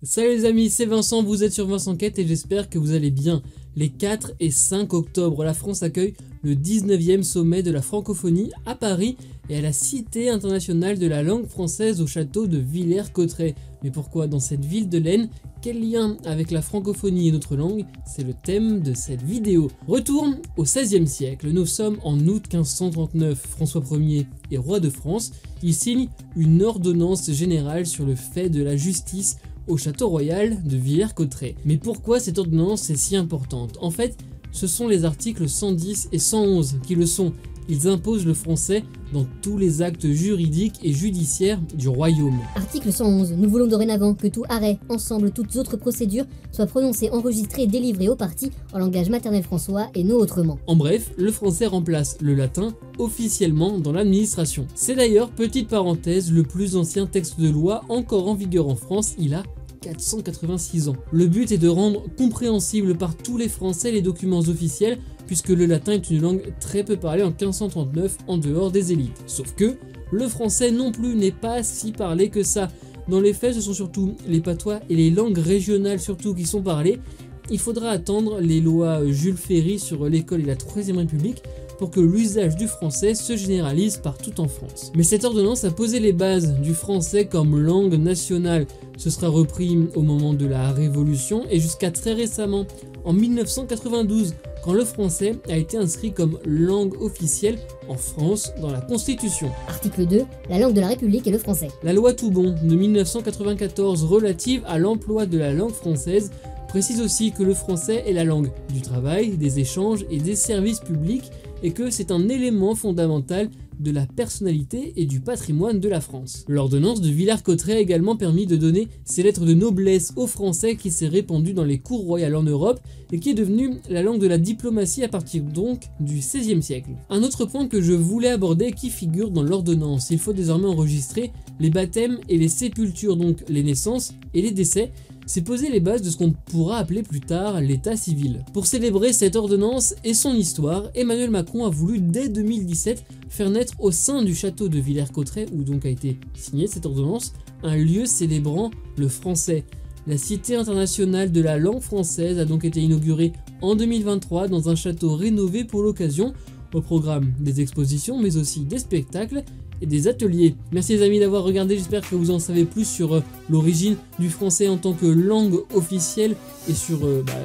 Salut les amis, c'est Vincent, vous êtes sur Vincent Quête et j'espère que vous allez bien. Les 4 et 5 octobre, la France accueille le 19e sommet de la francophonie à Paris et à la Cité internationale de la langue française au château de Villers-Cotterêts. Mais pourquoi dans cette ville de l'Aisne? Quel lien avec la francophonie et notre langue? C'est le thème de cette vidéo. Retour au XVIe siècle, nous sommes en août 1539, François Ier est roi de France. Il signe une ordonnance générale sur le fait de la justice au château royal de Villers-Cotterêts. Mais pourquoi cette ordonnance est si importante? En fait, ce sont les articles 110 et 111 qui le sont. Ils imposent le français dans tous les actes juridiques et judiciaires du royaume. Article 111. Nous voulons dorénavant que tout arrêt, ensemble, toutes autres procédures soient prononcées, enregistrées et délivrées aux parties en langage maternel françois et non autrement. En bref, le français remplace le latin officiellement dans l'administration. C'est d'ailleurs, petite parenthèse, le plus ancien texte de loi encore en vigueur en France, il a 486 ans. Le but est de rendre compréhensible par tous les Français les documents officiels, puisque le latin est une langue très peu parlée en 1539 en dehors des élites. Sauf que le français non plus n'est pas si parlé que ça. Dans les faits, ce sont surtout les patois et les langues régionales surtout qui sont parlées. Il faudra attendre les lois Jules Ferry sur l'école et la Troisième République pour que l'usage du français se généralise partout en France. Mais cette ordonnance a posé les bases du français comme langue nationale. Ce sera repris au moment de la Révolution et jusqu'à très récemment, en 1992, quand le français a été inscrit comme langue officielle en France dans la Constitution. Article 2. La langue de la République est le français. La loi Toubon de 1994 relative à l'emploi de la langue française précise aussi que le français est la langue du travail, des échanges et des services publics et que c'est un élément fondamental de la personnalité et du patrimoine de la France. L'ordonnance de Villers-Cotterêts a également permis de donner ces lettres de noblesse aux Français qui s'est répandue dans les cours royales en Europe et qui est devenue la langue de la diplomatie à partir donc du XVIe siècle. Un autre point que je voulais aborder qui figure dans l'ordonnance, il faut désormais enregistrer les baptêmes et les sépultures, donc les naissances et les décès. C'est poser les bases de ce qu'on pourra appeler plus tard l'état civil. Pour célébrer cette ordonnance et son histoire, Emmanuel Macron a voulu dès 2017 faire naître au sein du château de Villers-Cotterêts, où donc a été signée cette ordonnance, un lieu célébrant le français. La Cité internationale de la langue française a donc été inaugurée en 2023 dans un château rénové pour l'occasion, au programme des expositions mais aussi des spectacles et des ateliers. Merci les amis d'avoir regardé, j'espère que vous en savez plus sur l'origine du français en tant que langue officielle et sur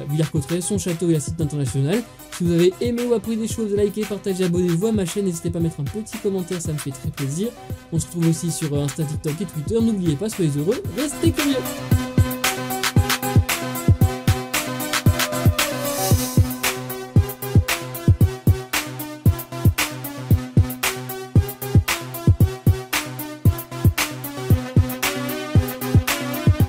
Villers-Cotterêts, son château et la Cité internationale. Si vous avez aimé ou appris des choses, likez, partagez, abonnez-vous à ma chaîne, n'hésitez pas à mettre un petit commentaire, ça me fait très plaisir. On se retrouve aussi sur Insta, TikTok et Twitter, n'oubliez pas, soyez heureux, restez curieux.